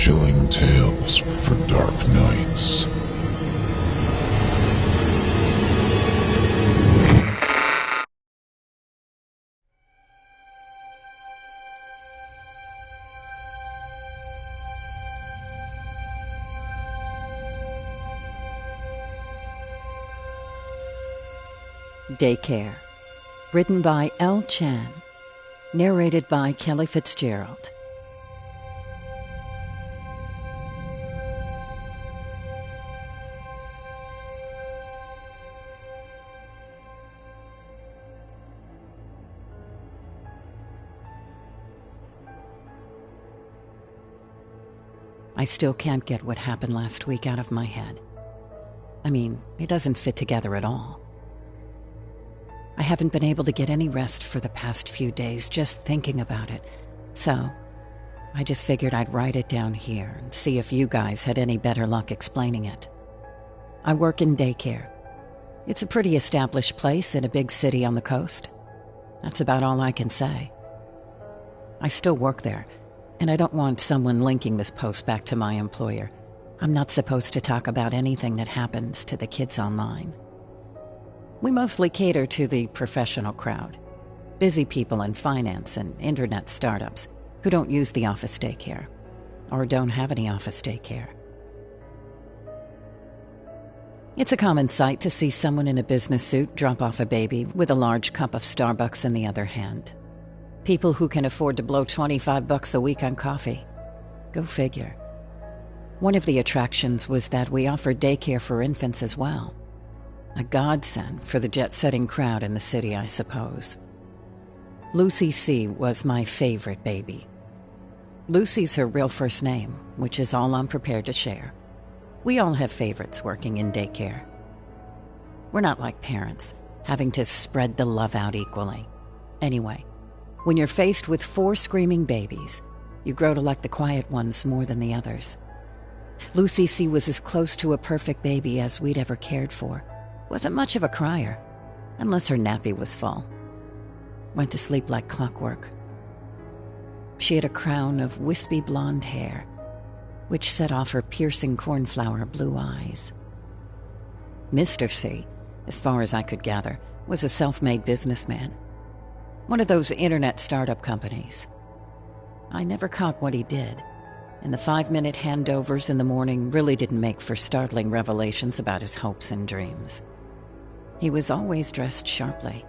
Chilling tales for dark nights. Daycare, written by L. Chan, narrated by Kelly Fitzgerald. I still can't get what happened last week out of my head. I mean, it doesn't fit together at all. I haven't been able to get any rest for the past few days just thinking about it, so I just figured I'd write it down here and see if you guys had any better luck explaining it. I work in Daycare. It's a pretty established place in a big city on the coast. That's about all I can say. I still work there, and I don't want someone linking this post back to my employer. I'm not supposed to talk about anything that happens to the kids online. We mostly cater to the professional crowd, busy people in finance and internet startups who don't use the office daycare, or don't have any office daycare. It's a common sight to see someone in a business suit drop off a baby with a large cup of Starbucks in the other hand. People who can afford to blow $25 a week on coffee. Go figure. One of the attractions was that we offered daycare for infants as well. A godsend for the jet-setting crowd in the city, I suppose. Lucy C. was my favorite baby. Lucy's her real first name, which is all I'm prepared to share. We all have favorites working in daycare. We're not like parents, having to spread the love out equally. Anyway, when you're faced with 4 screaming babies, you grow to like the quiet ones more than the others. Lucy C. was as close to a perfect baby as we'd ever cared for. Wasn't much of a crier, unless her nappy was full. Went to sleep like clockwork. She had a crown of wispy blonde hair, which set off her piercing cornflower blue eyes. Mr. C., as far as I could gather, was a self-made businessman. One of those internet startup companies. I never caught what he did, and the 5-minute handovers in the morning really didn't make for startling revelations about his hopes and dreams. He was always dressed sharply.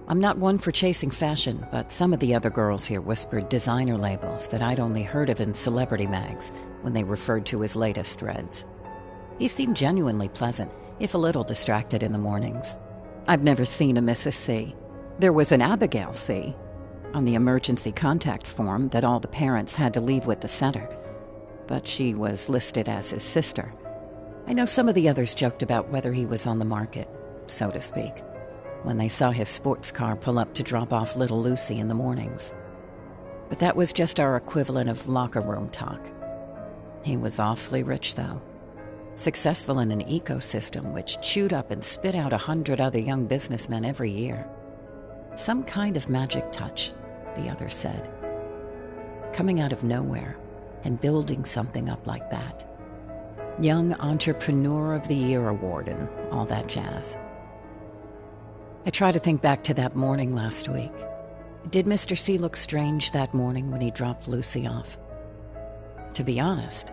I'm not one for chasing fashion, but some of the other girls here whispered designer labels that I'd only heard of in celebrity mags when they referred to his latest threads. He seemed genuinely pleasant, if a little distracted in the mornings. I've never seen a Mrs. C. There was an Abigail C. on the emergency contact form that all the parents had to leave with the center, but she was listed as his sister. I know some of the others joked about whether he was on the market, so to speak, when they saw his sports car pull up to drop off little Lucy in the mornings. But that was just our equivalent of locker room talk. He was awfully rich, though. Successful in an ecosystem which chewed up and spit out 100 other young businessmen every year. Some kind of magic touch, the others said. Coming out of nowhere and building something up like that. Young Entrepreneur of the Year award and all that jazz. I try to think back to that morning last week. Did Mr. C look strange that morning when he dropped Lucy off? To be honest,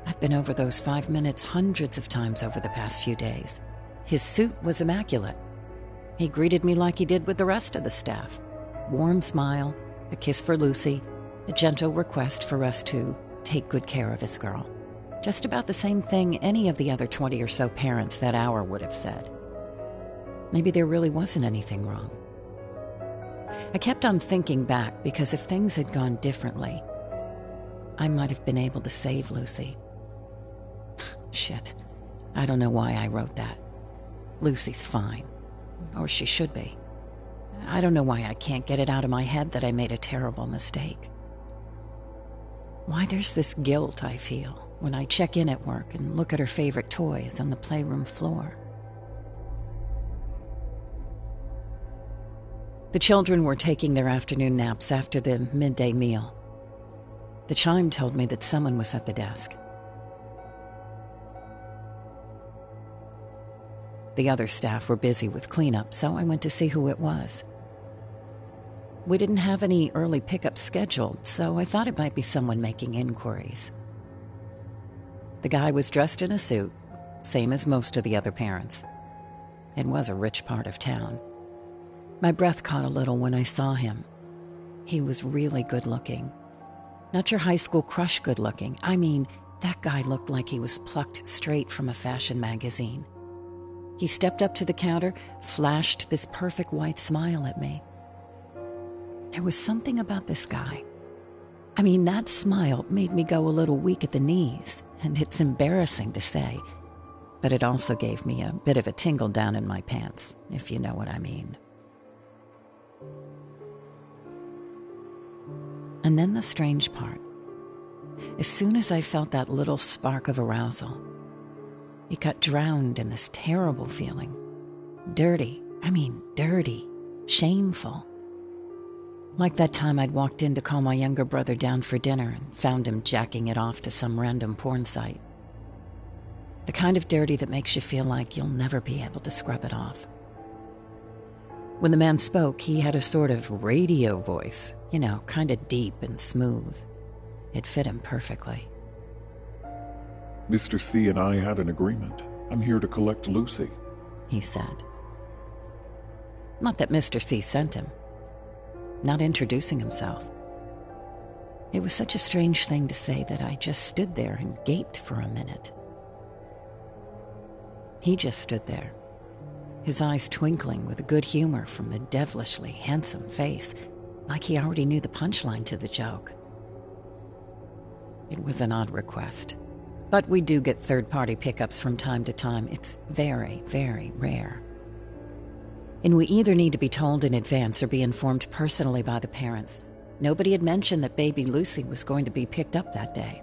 I've been over those 5 minutes hundreds of times over the past few days. His suit was immaculate. He greeted me like he did with the rest of the staff. Warm smile, a kiss for Lucy, a gentle request for us to take good care of his girl. Just about the same thing any of the other 20 or so parents that hour would have said. Maybe there really wasn't anything wrong. I kept on thinking back because if things had gone differently, I might have been able to save Lucy. Shit, I don't know why I wrote that. Lucy's fine, or she should be. I don't know why I can't get it out of my head that I made a terrible mistake. Why there's this guilt I feel when I check in at work and look at her favorite toys on the playroom floor. The children were taking their afternoon naps after the midday meal. The chime told me that someone was at the desk. The other staff were busy with cleanup, so I went to see who it was. We didn't have any early pickup scheduled, so I thought it might be someone making inquiries. The guy was dressed in a suit, same as most of the other parents. It was a rich part of town. My breath caught a little when I saw him. He was really good-looking. Not your high school crush good-looking. I mean, that guy looked like he was plucked straight from a fashion magazine. He stepped up to the counter, flashed this perfect white smile at me. There was something about this guy. I mean, that smile made me go a little weak at the knees, and it's embarrassing to say, but it also gave me a bit of a tingle down in my pants, if you know what I mean. And then the strange part. As soon as I felt that little spark of arousal, it got drowned in this terrible feeling. Dirty, shameful. Like that time I'd walked in to call my younger brother down for dinner and found him jacking it off to some random porn site. The kind of dirty that makes you feel like you'll never be able to scrub it off. When the man spoke, he had a sort of radio voice, kind of deep and smooth. It fit him perfectly. Mr. C and I had an agreement. I'm here to collect Lucy, he said. Not that Mr. C sent him. Not introducing himself. It was such a strange thing to say that I just stood there and gaped for a minute. He just stood there, his eyes twinkling with a good humor from the devilishly handsome face, like he already knew the punchline to the joke. It was an odd request, but we do get third-party pickups from time to time. It's very, very rare. And we either need to be told in advance or be informed personally by the parents. Nobody had mentioned that baby Lucy was going to be picked up that day.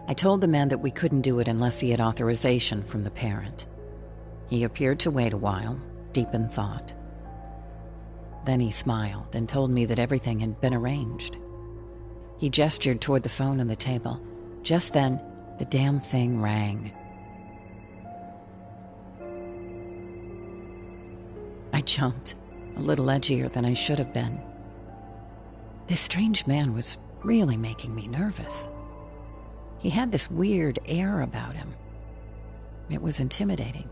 I told the man that we couldn't do it unless he had authorization from the parent. He appeared to wait a while, deep in thought. Then he smiled and told me that everything had been arranged. He gestured toward the phone on the table. Just then, the damn thing rang. I jumped, a little edgier than I should have been. This strange man was really making me nervous. He had this weird air about him. It was intimidating.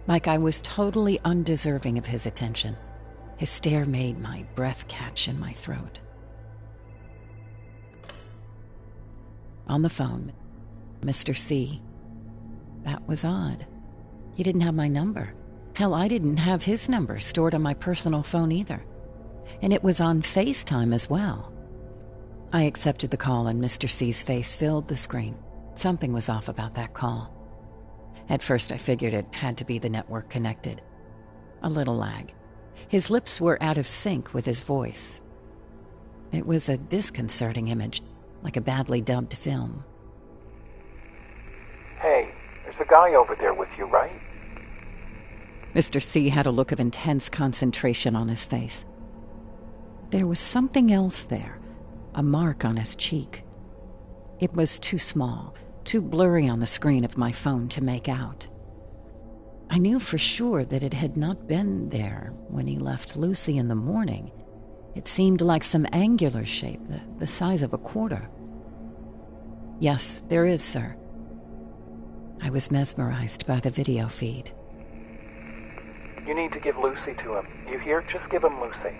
Like I was totally undeserving of his attention. His stare made my breath catch in my throat. On the phone, Mr. C. That was odd. He didn't have my number. Hell, I didn't have his number stored on my personal phone either. And it was on FaceTime as well. I accepted the call and Mr. C's face filled the screen. Something was off about that call. At first I figured it had to be the network connected. A little lag. His lips were out of sync with his voice. It was a disconcerting image, like a badly dubbed film. Hey, there's a guy over there with you, right? Mr. C had a look of intense concentration on his face. There was something else there, a mark on his cheek. It was too small, too blurry on the screen of my phone to make out. I knew for sure that it had not been there when he left Lucy in the morning. It seemed like some angular shape, the size of a quarter. Yes, there is, sir. I was mesmerized by the video feed. You need to give Lucy to him. You hear? Just give him Lucy.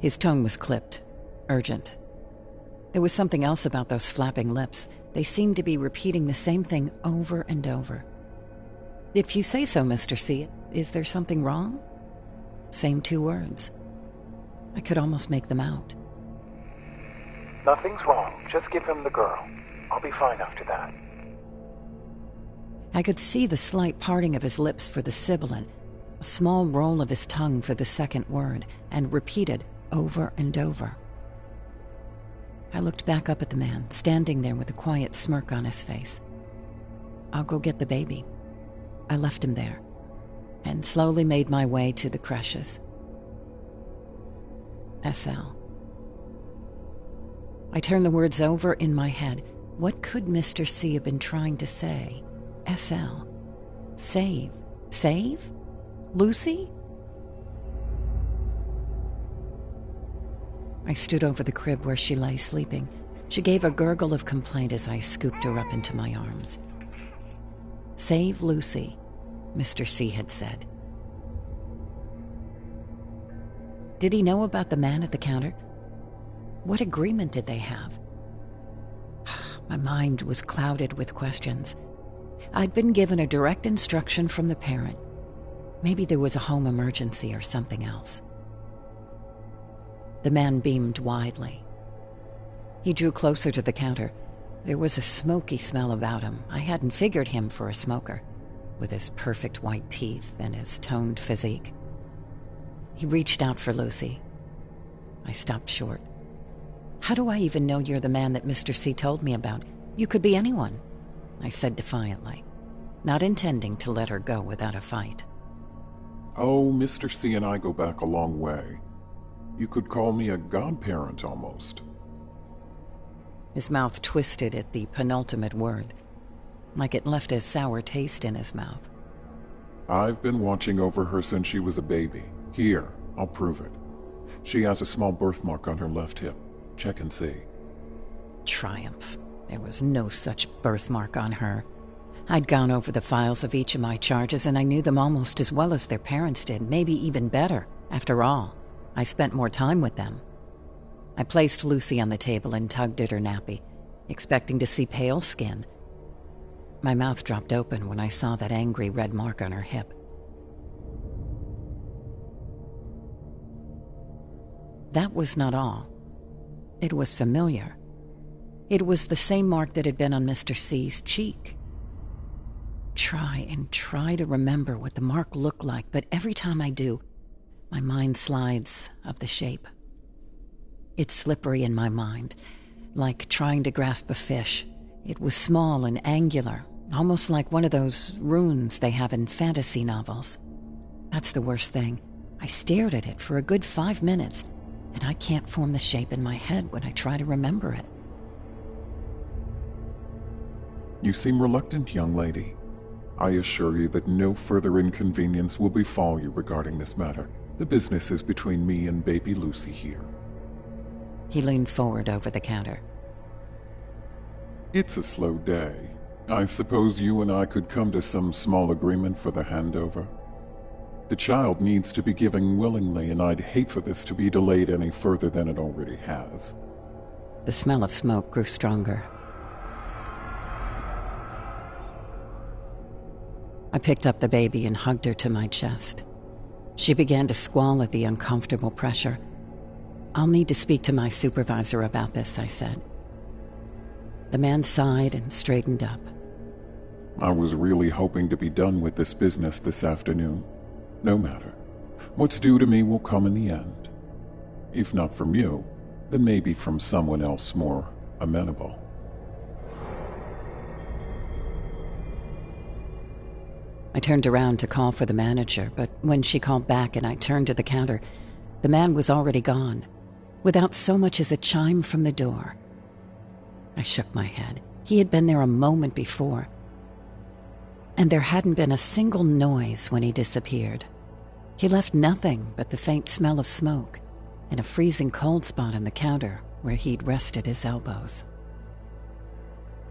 His tone was clipped, urgent. There was something else about those flapping lips. They seemed to be repeating the same thing over and over. If you say so, Mr. C, is there something wrong? Same two words. I could almost make them out. Nothing's wrong. Just give him the girl. I'll be fine after that. I could see the slight parting of his lips for the sibilant, a small roll of his tongue for the second word, and repeated over and over. I looked back up at the man, standing there with a quiet smirk on his face. I'll go get the baby. I left him there, and slowly made my way to the creches. SL. I turned the words over in my head. What could Mr. C have been trying to say? SL. Save. Save? Lucy? I stood over the crib where she lay sleeping. She gave a gurgle of complaint as I scooped her up into my arms. Save Lucy, Mr. C had said. Did he know about the man at the counter? What agreement did they have? My mind was clouded with questions. I'd been given a direct instruction from the parent. Maybe there was a home emergency or something else. The man beamed widely. He drew closer to the counter. There was a smoky smell about him. I hadn't figured him for a smoker, with his perfect white teeth and his toned physique. He reached out for Lucy. I stopped short. How do I even know you're the man that Mr. C told me about? You could be anyone, I said defiantly, not intending to let her go without a fight. Oh, Mr. C and I go back a long way. You could call me a godparent almost. His mouth twisted at the penultimate word, like it left a sour taste in his mouth. I've been watching over her since she was a baby. Here, I'll prove it. She has a small birthmark on her left hip. Check and see. Triumph. There was no such birthmark on her. I'd gone over the files of each of my charges, and I knew them almost as well as their parents did, maybe even better. After all, I spent more time with them. I placed Lucy on the table and tugged at her nappy, expecting to see pale skin. My mouth dropped open when I saw that angry red mark on her hip. That was not all. It was familiar. It was the same mark that had been on Mr. C's cheek. Try to remember what the mark looked like, but every time I do, my mind slides of the shape. It's slippery in my mind, like trying to grasp a fish. It was small and angular, almost like one of those runes they have in fantasy novels. That's the worst thing. I stared at it for a good 5 minutes, and I can't form the shape in my head when I try to remember it. You seem reluctant, young lady. I assure you that no further inconvenience will befall you regarding this matter. The business is between me and baby Lucy here. He leaned forward over the counter. It's a slow day. I suppose you and I could come to some small agreement for the handover. The child needs to be given willingly, and I'd hate for this to be delayed any further than it already has. The smell of smoke grew stronger. I picked up the baby and hugged her to my chest. She began to squall at the uncomfortable pressure. I'll need to speak to my supervisor about this, I said. The man sighed and straightened up. I was really hoping to be done with this business this afternoon. No matter. What's due to me will come in the end. If not from you, then maybe from someone else more amenable. I turned around to call for the manager, but when she called back and I turned to the counter, the man was already gone, without so much as a chime from the door. I shook my head. He had been there a moment before, and there hadn't been a single noise when he disappeared. He left nothing but the faint smell of smoke and a freezing cold spot on the counter where he'd rested his elbows.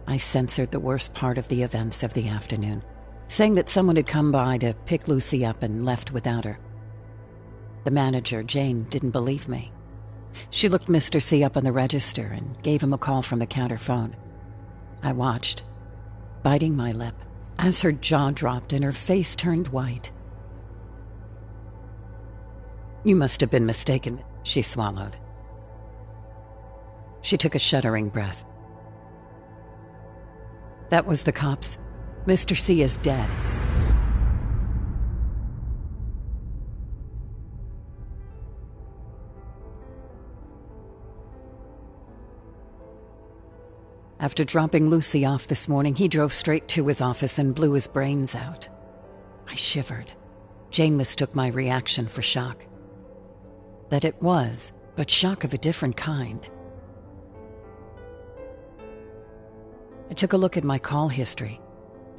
I censored the worst part of the events of the afternoon, saying that someone had come by to pick Lucy up and left without her. The manager, Jane, didn't believe me. She looked Mr. C up on the register and gave him a call from the counter phone. I watched, biting my lip, as her jaw dropped and her face turned white. You must have been mistaken, she swallowed. She took a shuddering breath. That was the cops. Mr. C is dead. After dropping Lucy off this morning, he drove straight to his office and blew his brains out. I shivered. Jane mistook my reaction for shock. That it was, but shock of a different kind. I took a look at my call history.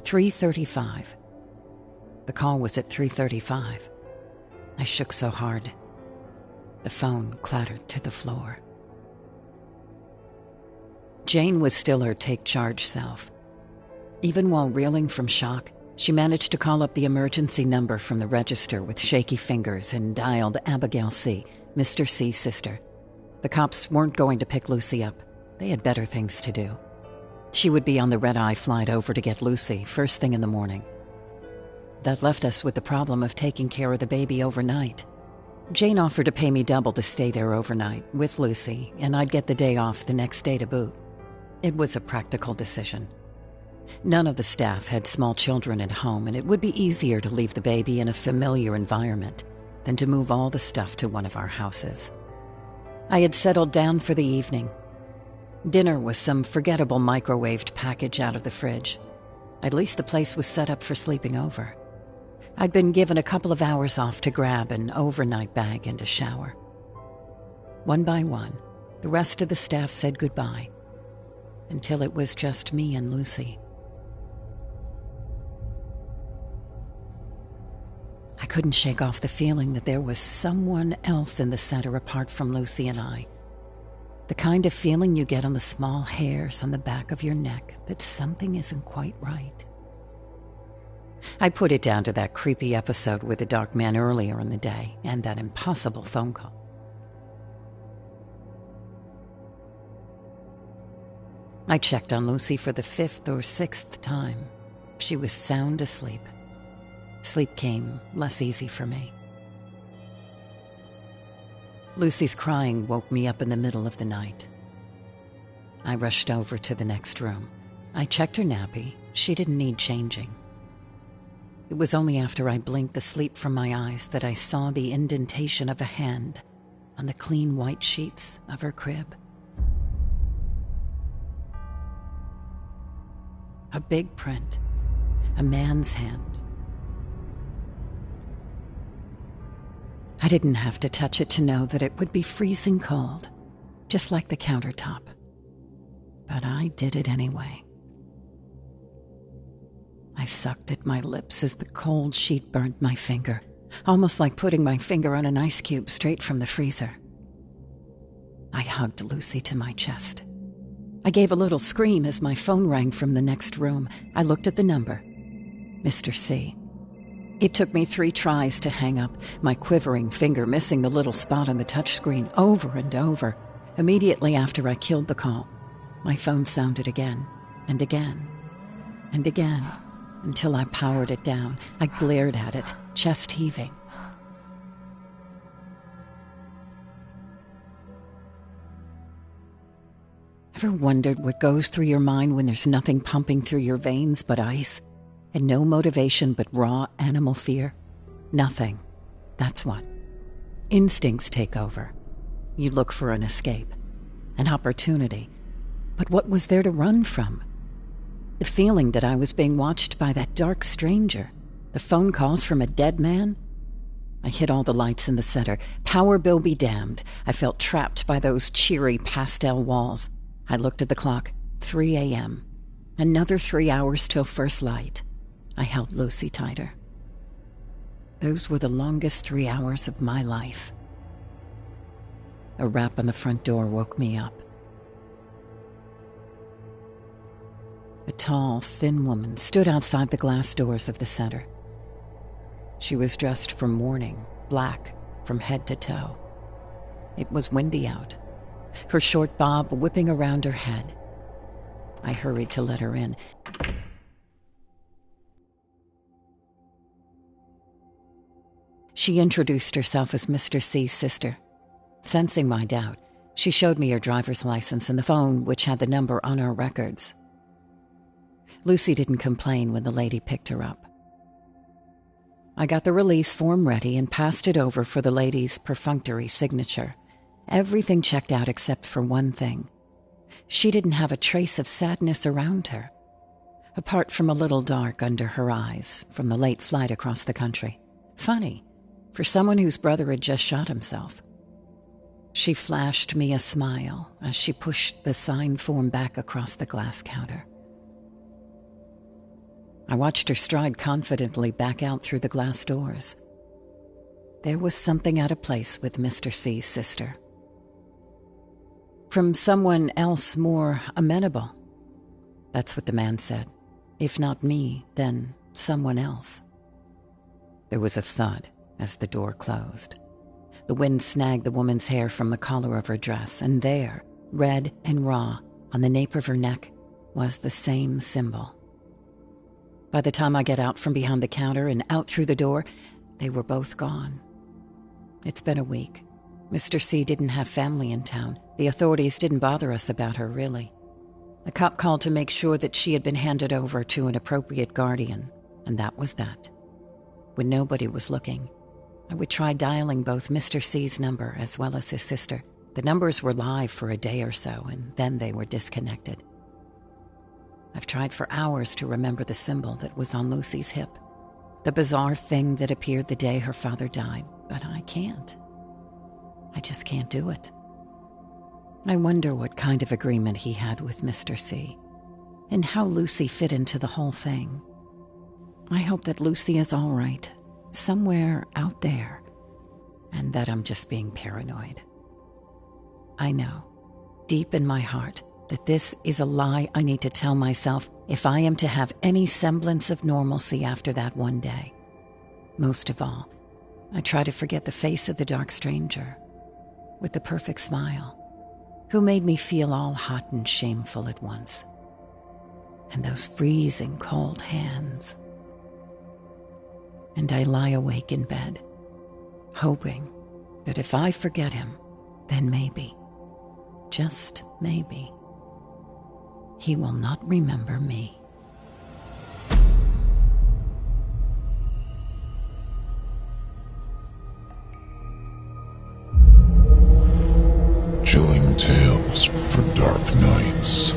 3:35. The call was at 3:35. I shook so hard. The phone clattered to the floor. Jane was still her take-charge self. Even while reeling from shock, she managed to call up the emergency number from the register with shaky fingers and dialed Abigail C., Mr. C's sister. The cops weren't going to pick Lucy up. They had better things to do. She would be on the red-eye flight over to get Lucy first thing in the morning. That left us with the problem of taking care of the baby overnight. Jane offered to pay me double to stay there overnight with Lucy, and I'd get the day off the next day to boot. It was a practical decision. None of the staff had small children at home, and it would be easier to leave the baby in a familiar environment than to move all the stuff to one of our houses. I had settled down for the evening. Dinner was some forgettable microwaved package out of the fridge. At least the place was set up for sleeping over. I'd been given a couple of hours off to grab an overnight bag and a shower. One by one, the rest of the staff said goodbye, until it was just me and Lucy. I couldn't shake off the feeling that there was someone else in the center apart from Lucy and I. The kind of feeling you get on the small hairs on the back of your neck that something isn't quite right. I put it down to that creepy episode with the dark man earlier in the day and that impossible phone call. I checked on Lucy for the 5th or 6th time. She was sound asleep. Sleep came less easy for me. Lucy's crying woke me up in the middle of the night. I rushed over to the next room. I checked her nappy. She didn't need changing. It was only after I blinked the sleep from my eyes that I saw the indentation of a hand on the clean white sheets of her crib. A big print, a man's hand. I didn't have to touch it to know that it would be freezing cold, just like the countertop. But I did it anyway. I sucked at my lips as the cold sheet burnt my finger, almost like putting my finger on an ice cube straight from the freezer. I hugged Lucy to my chest. I gave a little scream as my phone rang from the next room. I looked at the number. Mr. C. It took me 3 tries to hang up, my quivering finger missing the little spot on the touchscreen over and over. Immediately after I killed the call, my phone sounded again and again and again until I powered it down. I glared at it, chest heaving. Ever wondered what goes through your mind when there's nothing pumping through your veins but ice? And no motivation but raw animal fear? Nothing. That's what. Instincts take over. You look for an escape, an opportunity. But what was there to run from? The feeling that I was being watched by that dark stranger, the phone calls from a dead man. I hit all the lights in the center. Power bill be damned. I felt trapped by those cheery pastel walls. I looked at the clock. 3 a.m. Another 3 hours till first light. I held Lucy tighter. Those were the longest 3 hours of my life. A rap on the front door woke me up. A tall, thin woman stood outside the glass doors of the center. She was dressed for mourning, black from head to toe. It was windy out, her short bob whipping around her head. I hurried to let her in. She introduced herself as Mr. C's sister. Sensing my doubt, she showed me her driver's license and the phone, which had the number on our records. Lucy didn't complain when the lady picked her up. I got the release form ready and passed it over for the lady's perfunctory signature. Everything checked out except for one thing. She didn't have a trace of sadness around her, apart from a little dark under her eyes from the late flight across the country. Funny, for someone whose brother had just shot himself. She flashed me a smile as she pushed the signed form back across the glass counter. I watched her stride confidently back out through the glass doors. There was something out of place with Mr. C's sister. From someone else more amenable. That's what the man said. If not me, then someone else. There was a thud as the door closed. The wind snagged the woman's hair from the collar of her dress, and there, red and raw, on the nape of her neck, was the same symbol. By the time I get out from behind the counter and out through the door, they were both gone. It's been a week. Mr. C didn't have family in town. The authorities didn't bother us about her, really. The cop called to make sure that she had been handed over to an appropriate guardian, and that was that. When nobody was looking, I would try dialing both Mr. C's number as well as his sister. The numbers were live for a day or so, and then they were disconnected. I've tried for hours to remember the symbol that was on Lucy's hip, the bizarre thing that appeared the day her father died, but I can't. I just can't do it. I wonder what kind of agreement he had with Mr. C, and how Lucy fit into the whole thing. I hope that Lucy is all right, somewhere out there, and that I'm just being paranoid. I know, deep in my heart, that this is a lie I need to tell myself if I am to have any semblance of normalcy after that one day. Most of all, I try to forget the face of the dark stranger with the perfect smile, who made me feel all hot and shameful at once, and those freezing cold hands. And I lie awake in bed, hoping that if I forget him, then maybe, just maybe, he will not remember me. Chilling tales for dark nights.